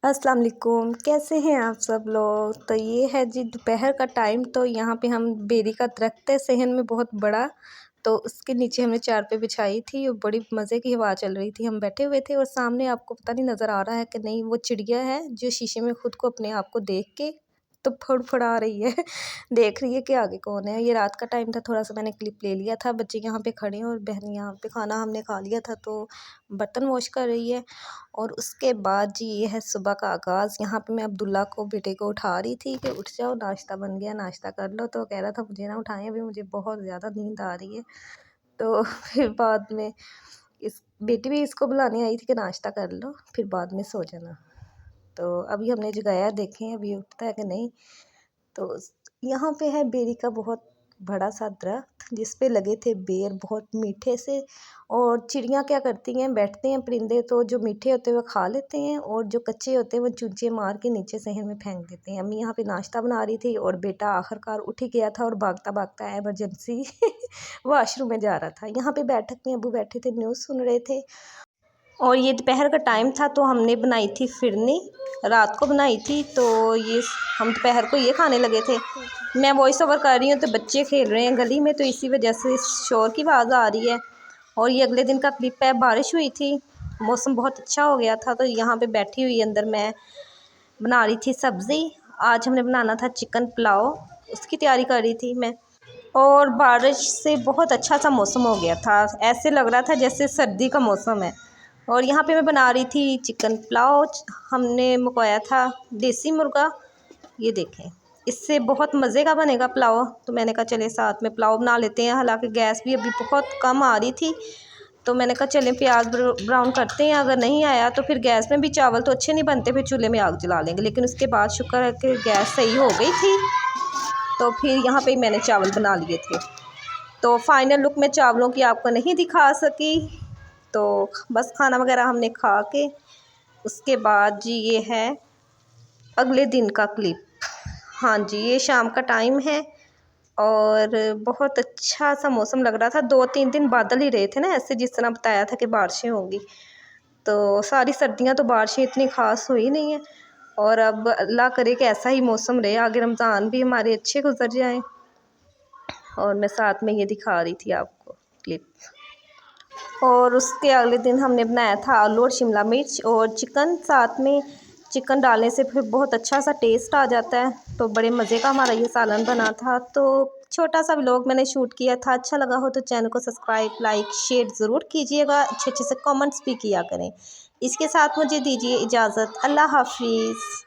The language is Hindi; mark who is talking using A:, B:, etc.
A: अस्सलाम वालेकुम, कैसे हैं आप सब लोग। तो ये है जी दोपहर का टाइम। तो यहाँ पे हम बेरी का दरख्त है सहन में बहुत बड़ा, तो उसके नीचे हमने चारपाई बिछाई थी और बड़ी मज़े की हवा चल रही थी। हम बैठे हुए थे और सामने आपको पता नहीं नज़र आ रहा है कि नहीं, वो चिड़िया है जो शीशे में खुद को अपने आप को देख के तो फड़फड़ा रही है देख रही है कि आगे कौन है। ये रात का टाइम था, थोड़ा सा मैंने क्लिप ले लिया था। बच्चे यहाँ पे खड़े हैं और बहन यहाँ पे खाना हमने खा लिया था तो बर्तन वॉश कर रही है। और उसके बाद जी ये है सुबह का आगाज़। यहाँ पे मैं अब्दुल्ला को, बेटे को उठा रही थी कि उठ जाओ, नाश्ता बन गया, नाश्ता कर लो। तो कह रहा था मुझे ना उठाएं, अभी मुझे बहुत ज़्यादा नींद आ रही है। तो फिर बाद में इस बेटी भी इसको बुलाने आई थी कि नाश्ता कर लो, फिर बाद में सो जाना। तो अभी हमने जगाया, देखें अभी उठता है कि नहीं। तो यहाँ पे है बेरी का बहुत बड़ा सा दरख्त जिस पे लगे थे बेर बहुत मीठे से। और चिड़ियाँ क्या करती हैं, बैठते हैं परिंदे तो जो मीठे होते हैं वो खा लेते हैं और जो कच्चे होते हैं वो चूंचे मार के नीचे सहन में फेंक देते हैं। अम्मी यहाँ पे नाश्ता बना रही थी और बेटा आखिरकार उठ ही गया था और भागता भागता एमरजेंसी वॉशरूम में जा रहा था। यहाँ पे बैठक में अबू बैठे थे, न्यूज़ सुन रहे थे। और ये दोपहर का टाइम था तो हमने बनाई थी फिरनी, रात को बनाई थी। तो ये हम दोपहर को ये खाने लगे थे। मैं वॉइस ओवर कर रही हूँ तो बच्चे खेल रहे हैं गली में, तो इसी वजह से शोर की आवाज़ आ रही है। और ये अगले दिन का क्लिप है, बारिश हुई थी, मौसम बहुत अच्छा हो गया था। तो यहाँ पे बैठी हुई अंदर मैं बना रही थी सब्ज़ी। आज हमने बनाना था चिकन पुलाव, उसकी तैयारी कर रही थी मैं। और बारिश से बहुत अच्छा सा मौसम हो गया था, ऐसे लग रहा था जैसे सर्दी का मौसम है। और यहाँ पे मैं बना रही थी चिकन पुलाव। हमने मंगवाया था देसी मुर्गा, ये देखें, इससे बहुत मज़े का बनेगा पुलाव। तो मैंने कहा चले साथ में पुलाव बना लेते हैं। हालांकि गैस भी अभी बहुत कम आ रही थी, तो मैंने कहा चलें प्याज ब्राउन करते हैं। अगर नहीं आया तो फिर गैस में भी चावल तो अच्छे नहीं बनते, फिर चूल्हे में आग जला लेंगे। लेकिन उसके बाद शुक्र है कि गैस सही हो गई थी, तो फिर यहाँ पे मैंने चावल बना लिए थे। तो फाइनल लुक मैं चावलों की आपको नहीं दिखा सकी। तो बस खाना वगैरह हमने खा के उसके बाद जी ये है अगले दिन का क्लिप। हाँ जी, ये शाम का टाइम है और बहुत अच्छा सा मौसम लग रहा था। 2-3 दिन बादल ही रहे थे ना, ऐसे जिस तरह बताया था कि बारिशें होंगी। तो सारी सर्दियाँ तो बारिशें इतनी ख़ास हुई नहीं है। और अब अल्लाह करे कि ऐसा ही मौसम रहे, आगे रमज़ान भी हमारे अच्छे गुजर जाएँ। और मैं साथ में ये दिखा रही थी आपको क्लिप। और उसके अगले दिन हमने बनाया था आलू और शिमला मिर्च और चिकन। साथ में चिकन डालने से फिर बहुत अच्छा सा टेस्ट आ जाता है। तो बड़े मज़े का हमारा ये सालन बना था। तो छोटा सा व्लॉग मैंने शूट किया था। अच्छा लगा हो तो चैनल को सब्सक्राइब, लाइक, शेयर ज़रूर कीजिएगा। अच्छे अच्छे से कमेंट्स भी किया करें। इसके साथ मुझे दीजिए इजाज़त। अल्लाह हाफिज़।